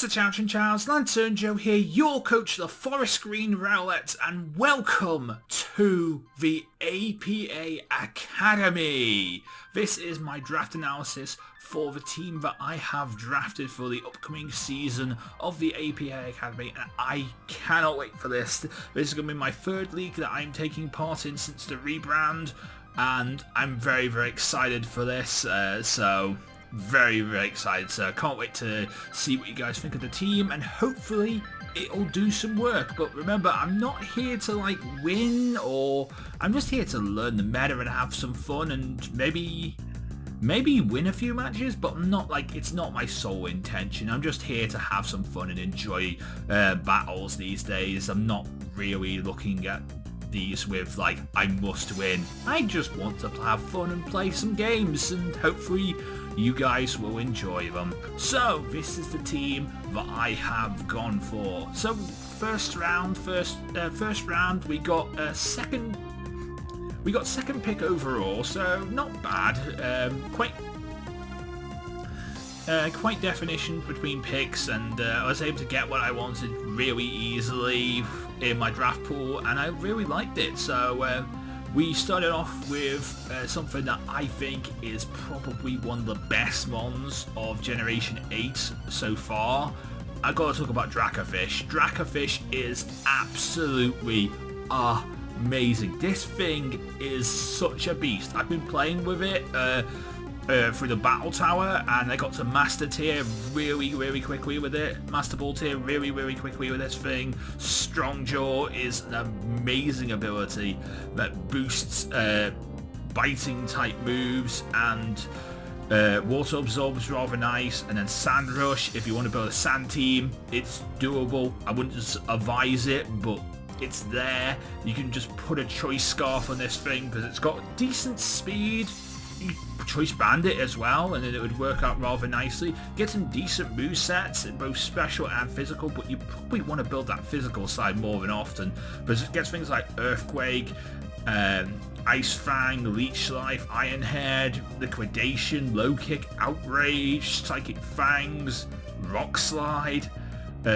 Ciao and Charles, LanturnJoe here, your coach of the Forest Green Rowlet, and welcome to the APA Academy. This is my draft analysis for the team that I have drafted for the upcoming season of the APA Academy, and I cannot wait for this. This is going to be my third league that I'm taking part in since the rebrand, and I'm very, very excited for this, very excited, so can't wait to see what you guys think of the team, and hopefully it'll do some work. But remember, I'm not here to win, or I'm just here to learn the meta and have some fun and maybe win a few matches, but I'm not it's not my sole intention. I'm just here to have some fun and enjoy battles these days. I'm not really looking at these with I must win. I just want to have fun and play some games, and hopefully you guys will enjoy them. So this is the team that I have gone for. So first round we got second pick overall, so not bad. Quite definition between picks, and I was able to get what I wanted really easily in my draft pool, and I really liked it. So we started off with something that I think is probably one of the best mons of Generation 8 so far. I've got to talk about Dracofish. Dracofish is absolutely amazing. This thing is such a beast. I've been playing with it through the battle tower, and I got to master tier really quickly with it. Master ball tier really quickly with this thing. Strong Jaw is an amazing ability that boosts biting type moves, and water absorb is rather nice. And then Sand Rush, if you want to build a sand team, it's doable. I wouldn't just advise it, but it's there. You can just put a Choice Scarf on this thing because it's got decent speed. You Choice Bandit as well, and then it would work out rather nicely. Get some decent movesets in both special and physical, but you probably want to build that physical side more than often, because it gets things like Earthquake, Ice Fang, Leech Life, Iron Head, Liquidation, Low Kick, Outrage, Psychic Fangs, Rock Slide,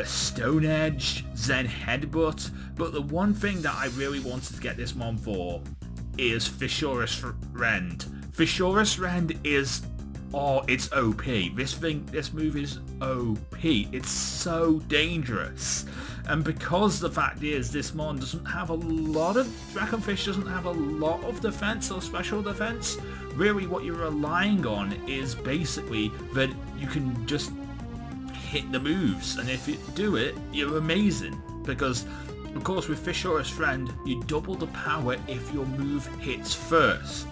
Stone Edge, Zen Headbutt. But the one thing that I really wanted to get this mon for is Fissurous Rend. Fissurous Rend is, it's OP. This move is OP. It's so dangerous. And because the fact is, this mon doesn't have a lot of, Draconfish doesn't have a lot of defense or special defense. Really what you're relying on is basically that you can just hit the moves. And if you do it, you're amazing. Because of course with Fissurous Rend, you double the power if your move hits first.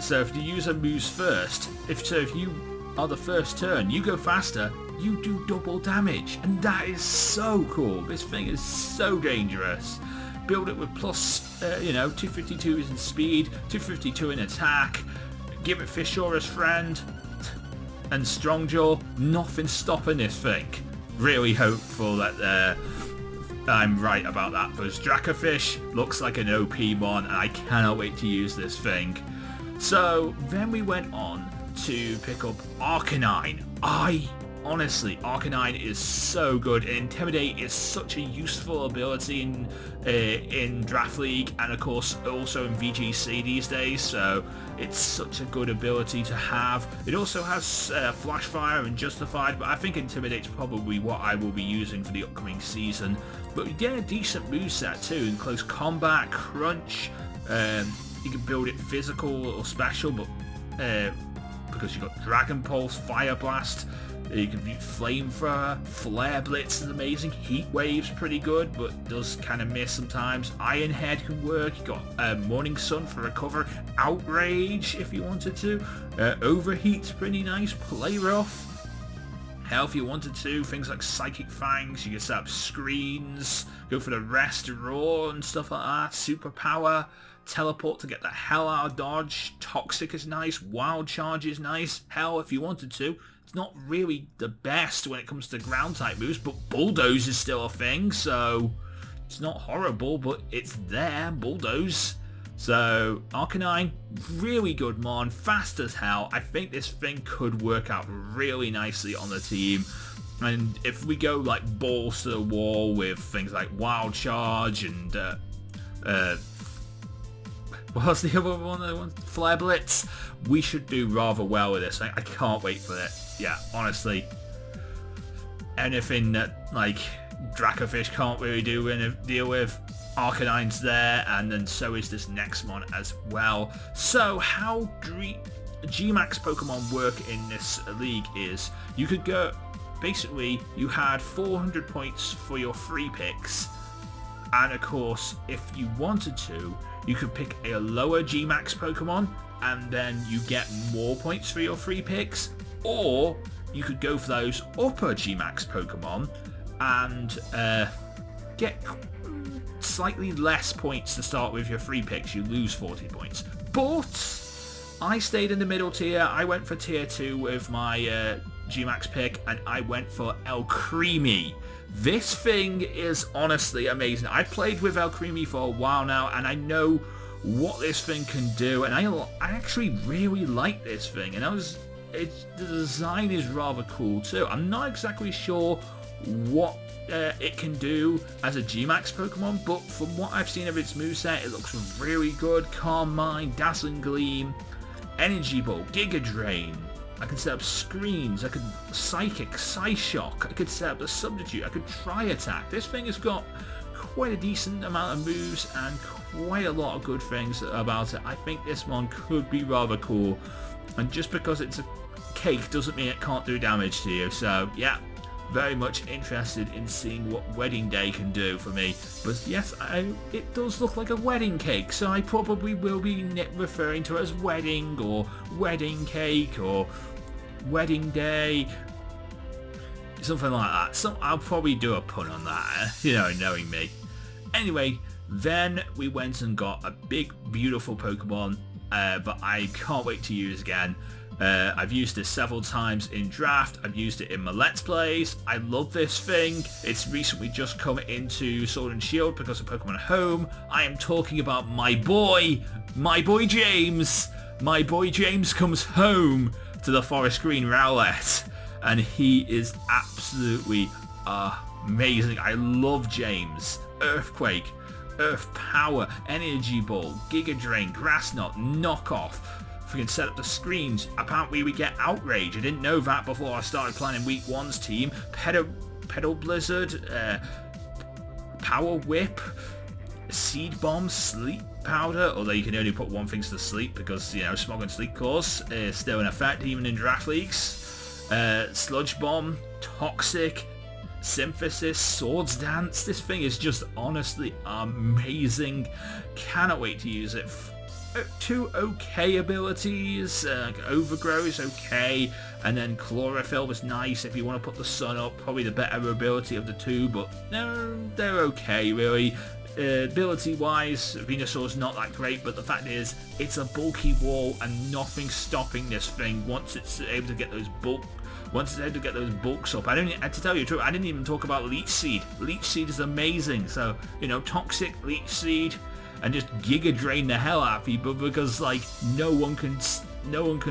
So if you use a moves first, if you are the first turn, you go faster, you do double damage, and that is so cool. This thing is so dangerous. Build it with plus, 252 in speed, 252 in attack, give it Fissurous Rend, and Strong Jaw, nothing stopping this thing. Really hopeful that I'm right about that, because Dracofish looks like an OP mon, and I cannot wait to use this thing. So then we went on to pick up Arcanine. Honestly, Arcanine is so good, and Intimidate is such a useful ability in Draft League, and of course also in VGC these days, so it's such a good ability to have. It also has Flash Fire and Justified, but I think Intimidate's probably what I will be using for the upcoming season. But we get a decent moveset too, in Close Combat, Crunch. You can build it physical or special, but because you've got Dragon Pulse, Fire Blast, you can do Flamethrower, Flare Blitz is amazing, Heat Wave's pretty good, but does kind of miss sometimes. Iron Head can work, you got Morning Sun for recover, Outrage if you wanted to, Overheat's pretty nice, Play Rough, hell if you wanted to, things like Psychic Fangs, you can set up screens, go for the Rest, Roar and stuff like that, Superpower, Teleport to get the hell out of dodge, Toxic is nice, Wild Charge is nice, hell if you wanted to. It's not really the best when it comes to ground type moves, but Bulldoze is still a thing, so it's not horrible, but it's there, Bulldoze. So Arcanine, really good mon, fast as hell. I think this thing could work out really nicely on the team. And if we go like balls to the wall with things like Wild Charge and what's the other one? Flare Blitz. We should do rather well with this. I can't wait for it. Yeah, honestly. Anything that like Dracofish can't really deal with, Arcanine's there, and then so is this next one as well. So how G-Max Pokemon work in this league is you could go, basically you had 400 points for your free picks, and of course if you wanted to you could pick a lower G-Max Pokemon and then you get more points for your free picks, or you could go for those upper G-Max Pokemon and get slightly less points to start with your free picks. You lose 40 points. But I stayed in the middle tier. I went for tier 2 with my G-Max pick, and I went for Alcremie. This thing is honestly amazing. I played with Alcremie for a while now, and I know what this thing can do, and I actually really like this thing, and the design is rather cool too. I'm not exactly sure what it can do as a G-Max Pokemon, but from what I've seen of its moveset, it looks really good. Calm Mind, Dazzling Gleam, Energy Ball, Giga Drain. I can set up screens, I could Psychic, Psyshock, I could set up a Substitute, I could Try Attack. This thing has got quite a decent amount of moves and quite a lot of good things about it. I think this one could be rather cool, and just because it's a cake doesn't mean it can't do damage to you. So yeah, very much interested in seeing what Wedding Day can do for me. But yes, it does look like a wedding cake, so I probably will be referring to it as wedding or wedding cake or Wedding Day, something like that. So I'll probably do a pun on that, you know, knowing me. Anyway, then we went and got a big beautiful Pokemon that I can't wait to use again. I've used it several times in draft, I've used it in my Let's Plays. I love this thing. It's recently just come into Sword and Shield because of Pokemon Home. I am talking about my boy James. My boy James comes home to the Forest Green Rowlet, and he is absolutely amazing. I love James. Earthquake, Earth Power, Energy Ball, Giga Drain, Grass Knot, Knockoff. If we can set up the screens, apparently we get Outrage. I didn't know that before I started planning Week 1's team. Pedal Blizzard, Power Whip, Seed Bomb, Sleep Powder, although you can only put one thing to sleep because, you know, Smog and Sleep Course is still in effect even in draft leagues. Sludge Bomb, Toxic, Synthesis, Swords Dance. This thing is just honestly amazing. Cannot wait to use it. 2 okay abilities, Overgrow is okay, and then Chlorophyll is nice if you want to put the Sun up, probably the better ability of the two, but they're okay really. Ability wise, Venusaur's not that great, but the fact is it's a bulky wall and nothing's stopping this thing once it's able to get those bulks up. To tell you the truth, I didn't even talk about Leech Seed. Leech Seed is amazing, so, you know, Toxic, Leech Seed, and just Giga Drain the hell out of people, because like no one can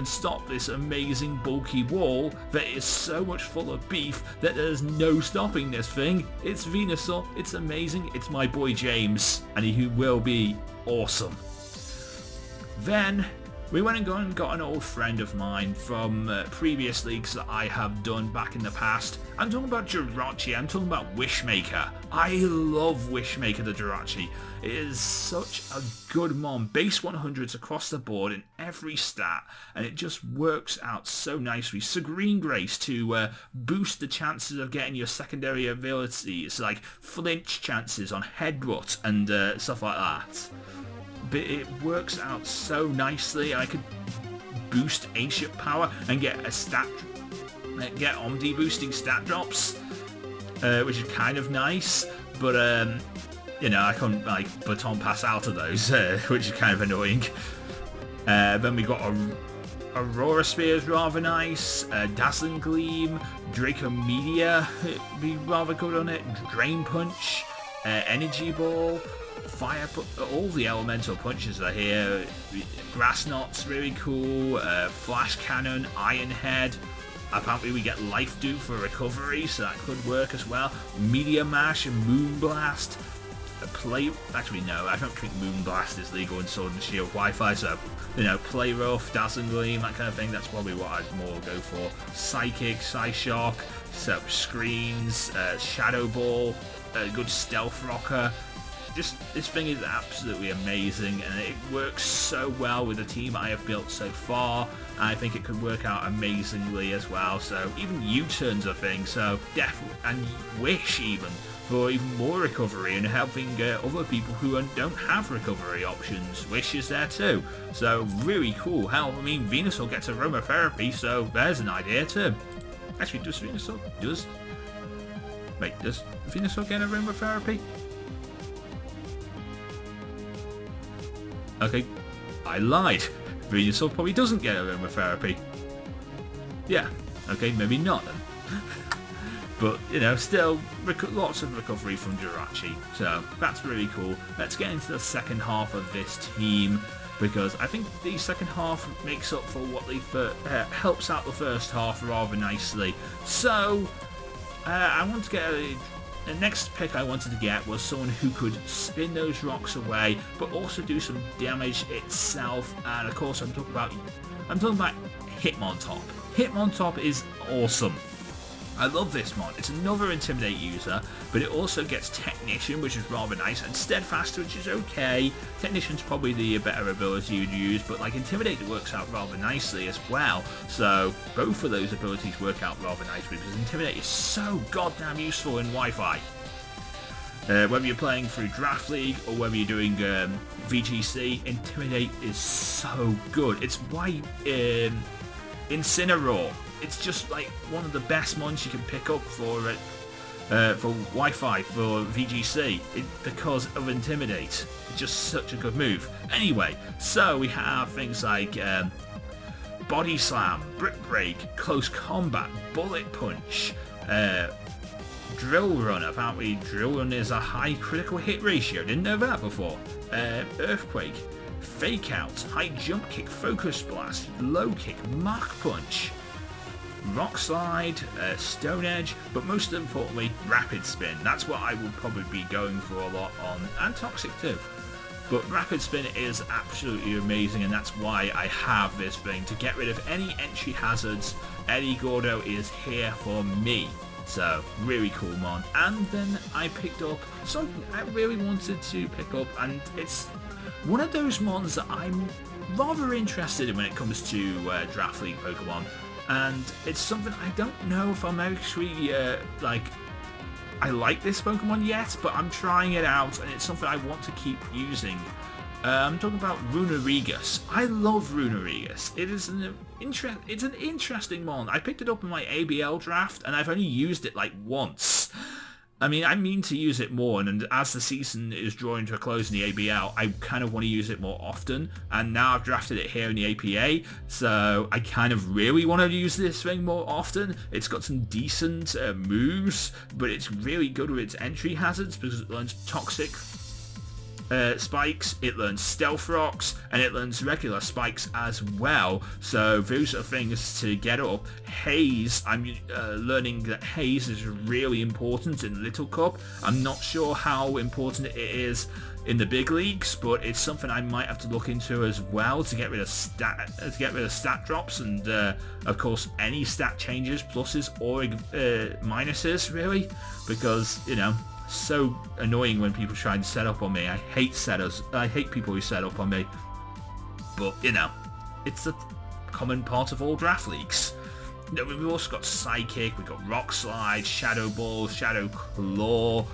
stop this amazing bulky wall that is so much full of beef that there's no stopping this thing. It's Venusaur, it's amazing, it's my boy James, and he will be awesome. Then we went and got an old friend of mine from previous leagues that I have done back in the past. I'm talking about Jirachi, I'm talking about Wishmaker. I love Wishmaker the Jirachi. It is such a good mon. Base 100s across the board in every stat, and it just works out so nicely. Serene Grace to boost the chances of getting your secondary abilities, like flinch chances on Headbutt and stuff like that. But it works out so nicely. I could boost Ancient Power and get Omni boosting stat drops, which is kind of nice, but you know, I can't like baton pass out of those, which is kind of annoying. Then we got Aurora Spear is rather nice, Dazzling Gleam, Draco Media be rather good on it, Drain Punch, Energy Ball, Fire, all the elemental punches are here. Grass Knot's really cool, Flash Cannon, Iron Head, Apparently we get Life Dew for recovery, so that could work as well. Meteor Mash and Moonblast. Actually no, I don't think Moonblast is legal in Sword and Shield Wi-Fi, so, you know, Play Rough, Dazzling Gleam, that kind of thing, that's probably what I'd more go for. Psychic, Psyshock, set up screens, Shadow Ball, a good Stealth Rocker. Just, this thing is absolutely amazing, and it works so well with the team I have built so far. I think it could work out amazingly as well, so even U-turns a thing, so definitely, and Wish even, for even more recovery and helping other people who don't have recovery options. Wish is there too, so really cool. Hell, I mean, Venusaur gets aromatherapy, so there's an idea too. Actually, does Venusaur get aromatherapy? Okay, I lied. Venusaur probably doesn't get aromatherapy. Yeah, okay, maybe not then. But, you know, still, lots of recovery from Jirachi, so that's really cool. Let's get into the second half of this team, because I think the second half makes up for what helps out the first half rather nicely. So, I want to get the next pick I wanted to get was someone who could spin those rocks away, but also do some damage itself. And of course, I'm talking about Hitmontop. Hitmontop is awesome. I love this mod. It's another Intimidate user, but it also gets Technician, which is rather nice, and Steadfast, which is okay. Technician's probably the better ability you'd use, but like Intimidate works out rather nicely as well. So both of those abilities work out rather nicely because Intimidate is so goddamn useful in Wi-Fi. Whether you're playing through Draft League or whether you're doing VGC, Intimidate is so good. It's why Incineroar. It's just like one of the best mons you can pick up for Wi-Fi for VGC because of Intimidate. It's just such a good move. Anyway, so we have things like Body Slam, Brick Break, Close Combat, Bullet Punch, Drill Run. Apparently Drill Run is a high critical hit ratio. Didn't know that before. Earthquake, Fake Out, High Jump Kick, Focus Blast, Low Kick, Mach Punch, Rock Slide, Stone Edge, but most importantly, Rapid Spin. That's what I would probably be going for a lot on, and Toxic too. But Rapid Spin is absolutely amazing, and that's why I have this thing, to get rid of any entry hazards. Eddie Gordo is here for me. So, really cool mon. And then I picked up something I really wanted to pick up, and it's one of those mons that I'm rather interested in when it comes to Draft League Pokemon. And it's something I don't know if I'm actually, I like this Pokemon yet, but I'm trying it out, and it's something I want to keep using. I'm talking about Runerigus. I love Runerigus. It is it's an interesting mon. I picked it up in my ABL draft, and I've only used it like once. I mean, I mean to use it more, and as the season is drawing to a close in the ABL, I kind of want to use it more often, and now I've drafted it here in the APA, so I kind of really want to use this thing more often. It's got some decent moves, but it's really good with its entry hazards, because it learns Toxic spikes, it learns Stealth Rocks, and it learns regular spikes as well. So those are things to get up. Haze, I'm learning that Haze is really important in Little Cup. I'm not sure how important it is in the big leagues, but it's something I might have to look into as well to get rid of stat drops, and of course any stat changes, pluses or minuses, really, because, you know, so annoying when people try and set up on me. I hate setters. I hate people who set up on me. But, you know, it's a common part of all draft leagues. You know, we've also got Psychic, we've got Rock Slide, Shadow Ball, Shadow Claw,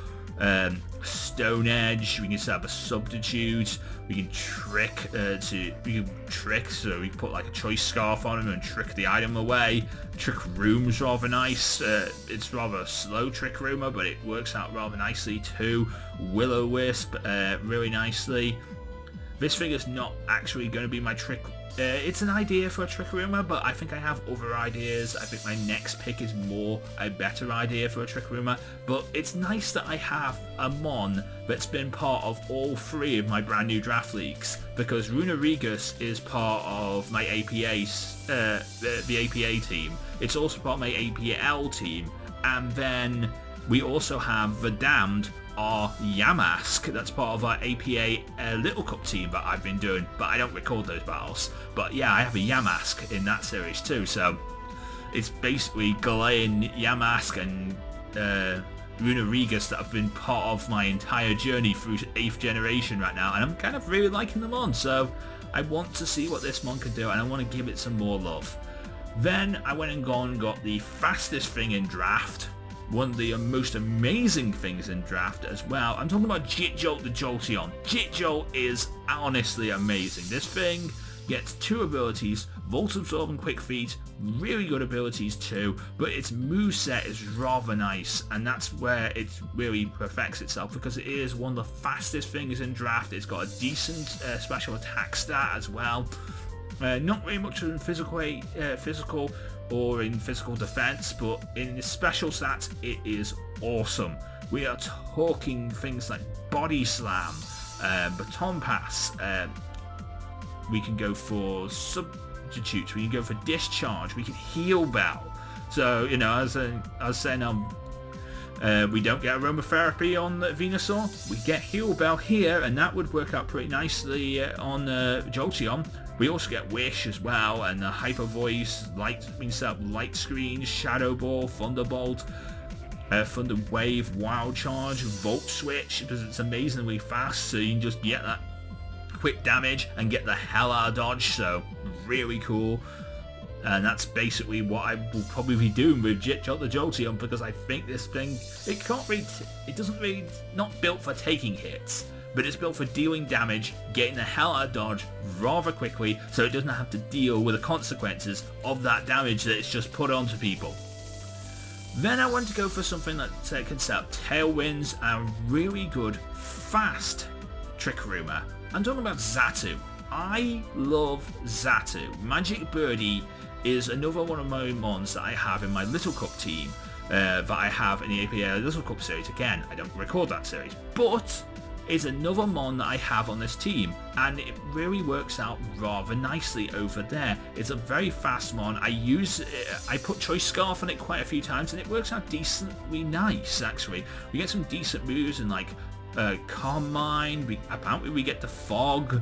Stone Edge. We can set up a Substitute. We can trick, so we can put like a Choice Scarf on him and trick the item away. Trick Room's rather nice. It's rather a slow Trick Roomer, but it works out rather nicely too. Will-O-Wisp, really nicely. This thing is not actually going to be my trick. It's an idea for a Trick Room, but I think I have other ideas. I think my next pick is a better idea for a Trick Room. But it's nice that I have a Mon that's been part of all 3 of my brand new draft leagues, because Runerigus is part of my APA, the APA team. It's also part of my APL team, and then we also have the Damned, our Yamask, that's part of our APA Little Cup team that I've been doing, but I don't record those battles. But yeah, I have a Yamask in that series too, so it's basically Galean, Yamask and Runerigus that have been part of my entire journey through 8th generation right now, and I'm kind of really liking them on, so I want to see what this Mon can do, and I want to give it some more love. Then I went and got the fastest thing in draft, one of the most amazing things in draft as well. I'm talking about Jitjolt the Jolteon. Jitjolt is honestly amazing. This thing gets 2 abilities, Volt Absorb and Quick Feet, really good abilities too, but its moveset is rather nice, and that's where it really perfects itself, because it is one of the fastest things in draft. It's got a decent special attack stat as well. Not very much in physical or in physical defense, but in the special stats it is awesome. We are talking things like Body Slam, Baton Pass, we can go for substitutes, we can go for Discharge, we can Heal Bell. So, you know, as I was saying, we don't get Aromatherapy on Venusaur, we get Heal Bell here, and that would work out pretty nicely on Jolteon. We also get Wish as well, and Hyper Voice, we can set up Light Screen, Shadow Ball, Thunderbolt, Thunder Wave, Wild Charge, Volt Switch, because it's amazingly fast, so you can just get that quick damage and get the hell out of dodge, so really cool. And that's basically what I will probably be doing with Jitjolt the Jolteon, because I think this thing, not built for taking hits, but it's built for dealing damage, getting the hell out of dodge rather quickly, so it doesn't have to deal with the consequences of that damage that it's just put onto people. Then I want to go for something that can set up Tailwinds and really good, fast Trick Room. I'm talking about Xatu. I love Xatu. Magic Birdie is another one of my mons that I have in my Little Cup team, that I have in the APA Little Cup series. Again, I don't record that series, but it's another mon that I have on this team, and it really works out rather nicely over there. It's a very fast mon. I put Choice Scarf on it quite a few times, and it works out decently nice, actually. We get some decent moves in like Calm Mind, apparently we get the Fog,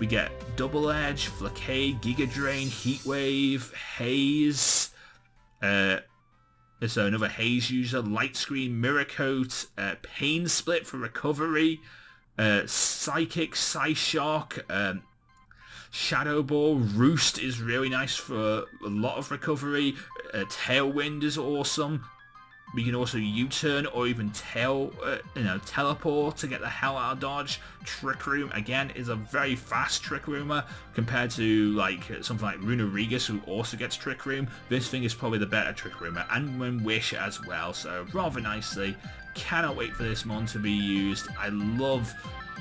we get Double Edge, Flakade, Giga Drain, Heat Wave, Haze, so another Haze user, Light Screen, Mirror Coat, Pain Split for recovery, Psychic, Psyshock, Shadow Ball, Roost is really nice for a lot of recovery, Tailwind is awesome. We can also U-turn or even teleport to get the hell out of dodge. Trick Room, again, is a very fast Trick Roomer compared to like something like Runerigus, who also gets Trick Room. This thing is probably the better Trick Roomer, and when Wish as well, so rather nicely. Cannot wait for this mon to be used. I love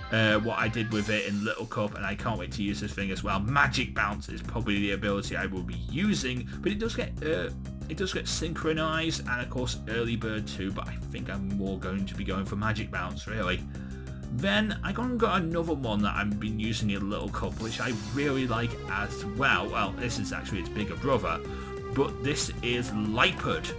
what I did with it in Little Cup, and I can't wait to use this thing as well. Magic Bounce is probably the ability I will be using, but it does get SiNxRealize and of course Early Bird too, but I think I'm more going to be going for Magic Bounce really. Then I got another one that I've been using in Little Cup, which I really like as well. Well, this is actually its bigger brother, but this is Lipard.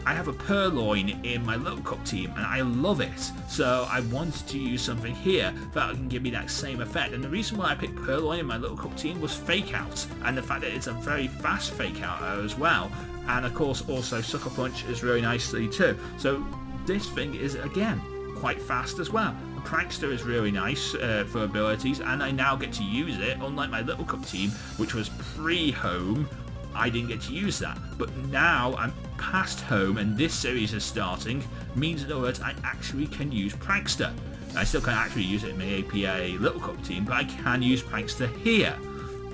I have a Purloin in my Little Cup team and I love it, so I wanted to use something here that can give me that same effect. And the reason why I picked Purloin in my Little Cup team was Fake Out, and the fact that it's a very fast Fake Out as well, and of course also Sucker Punch is really nicely too. So this thing is again quite fast as well. Prankster is really nice for abilities, and I now get to use it, unlike my Little Cup team, which was pre-home. I didn't get to use that, but now I'm past home and this series is starting, means that I actually can use Prankster. I still can't actually use it in my APA Little Cup team, but I can use Prankster here,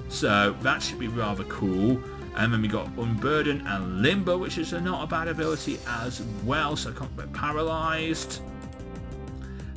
so that should be rather cool. And then we got Unburden and Limbo, which is not a bad ability as well, so I can't get Paralysed.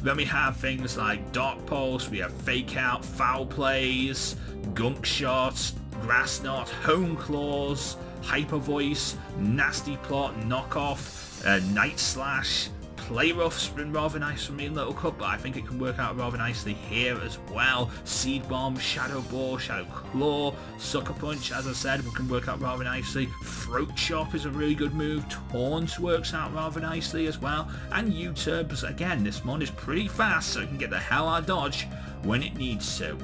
Then we have things like Dark Pulse, we have Fake Out, Foul Plays, Gunk Shot, Grass Knot, Hone Claws, Hyper Voice, Nasty Plot, Knockoff, Night Slash. Play Rough's been rather nice for me in Little Cup, but I think it can work out rather nicely here as well. Seed Bomb, Shadow Ball, Shadow Claw, Sucker Punch, as I said, can work out rather nicely. Throat Chop is a really good move. Taunt works out rather nicely as well. And U-Turbs, again, this mon is pretty fast, so it can get the hell out of dodge when it needs to.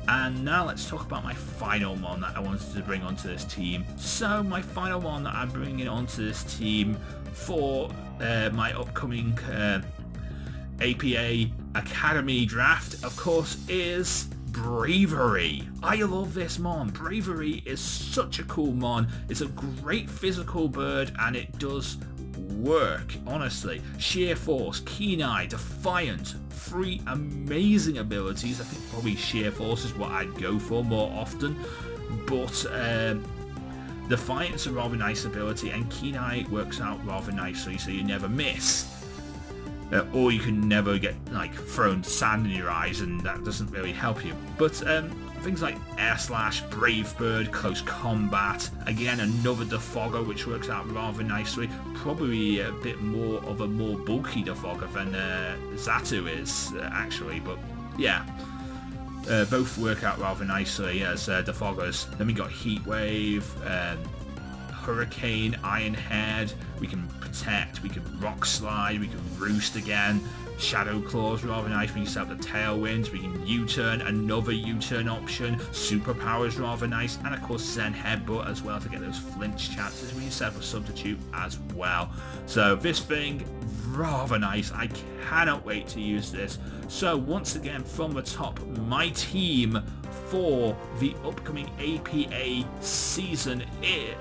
And now let's talk about my final mon that I wanted to bring onto this team. So my final one that I'm bringing onto this team for my upcoming APA Academy draft, of course, is Bravery. I love this mon. Bravery is such a cool mon. It's a great physical bird and it does work, honestly. Sheer Force, Keen Eye, Defiant, 3 amazing abilities. I think probably Sheer Force is what I'd go for more often, but Defiant's a rather nice ability, and Keen Eye works out rather nicely, so you never miss. Or you can never get like thrown sand in your eyes, and that doesn't really help you. But things like Air Slash, Brave Bird, Close Combat, again another Defogger which works out rather nicely. Probably a bit more of a more bulky Defogger than Xatu is actually, but yeah. Both work out rather nicely as Defoggers. Then we got Heat Wave, Hurricane, Iron Head, we can Protect, we can Rock Slide, we can Roost again, Shadow Claws rather nice, we can set up the Tailwinds, we can U-Turn, another U-Turn option, Superpowers rather nice, and of course Zen Headbutt as well to get those flinch chances. We can set up a Substitute as well. So this thing, rather nice. I cannot wait to use this. So once again from the top, my team for the upcoming APA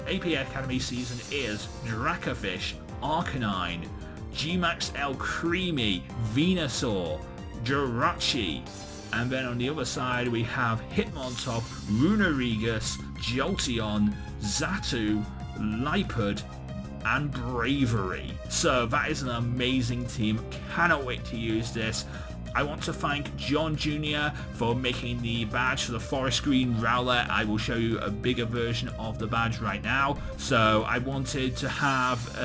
Academy season is Dracofish, Arcanine, Gmax L Creamy, Venusaur, Jirachi, and then on the other side we have Hitmontop, Runerigus, Jolteon, Xatu, Lipard, and Bravery. So that is an amazing team. Cannot wait to use this. I want to thank John Jr. for making the badge for the forest green Rowlet. I will show you a bigger version of the badge right now. So I wanted to have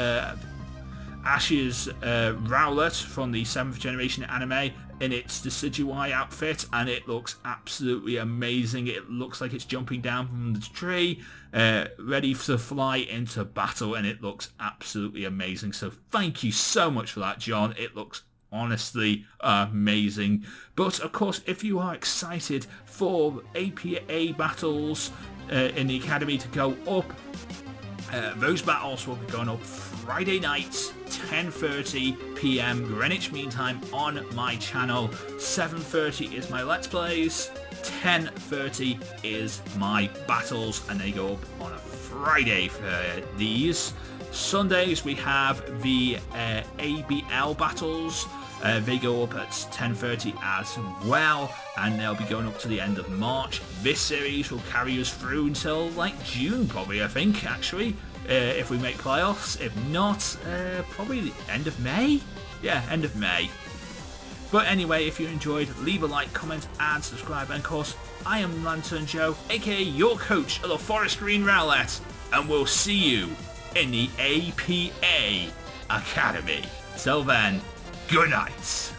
Ash's Rowlet from the 7th generation anime in its Decidueye outfit, and it looks absolutely amazing. It looks like it's jumping down from the tree, ready to fly into battle, and it looks absolutely amazing. So thank you so much for that, John. It looks honestly amazing. But of course, if you are excited for APA battles in the academy to go up, those battles will be going up Friday nights, 10:30 p.m. Greenwich Mean Time on my channel. 7:30 is my Let's Plays, 10:30 is my battles, and they go up on a Friday for these. Sundays we have the ABL battles. They go up at 10:30 as well, and they'll be going up to the end of March. This series will carry us through until like June probably, I think, actually, if we make playoffs. If not, probably the end of May? Yeah, end of May. But anyway, if you enjoyed, leave a like, comment, and subscribe. And of course, I am LanturnJoe, aka your coach of the Forest Green Rowlet, and we'll see you in the APA Academy. Till then, good night.